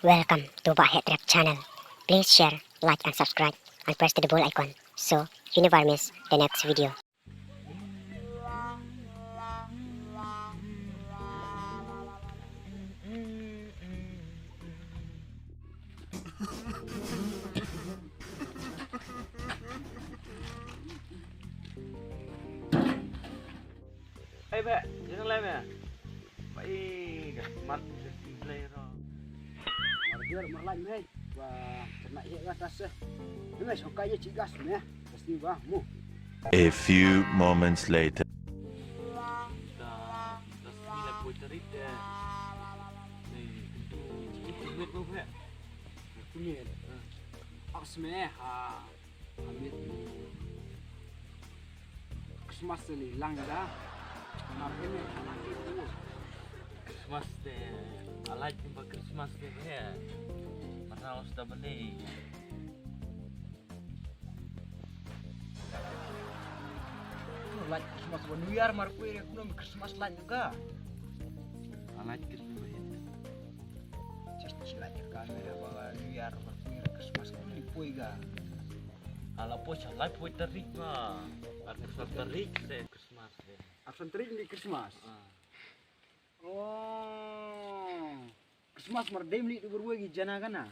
Welcome to Bahet Rap channel. Please share, like and subscribe and press the bell icon so you never miss the next video. Ê mẹ, đi thằng lên mẹ. Mày mặt lên rồi. Biar malam ni wah kena ia atas ni mesti kaya cigas ni mesti wah mu A few moments later. Dah sembilan buat terik dah. Ni itu tu mẹ. ni asme amit Christmas ni lang dah kenapa ni anak itu Christmas deh. Alaj jumpa Christmas deh ya. Mana harus dah beli. like Christmas one New Year mar kuih aku nak Christmas lang juga Alaj Christmas. just like kan bawa New Year mar kuih Christmas ku lipoi ga Ala po siya alaj buat terik mah. Christmas terik deh Christmas deh. absen terik di Christmas oh Christmas mar dem ni berbagi jana kana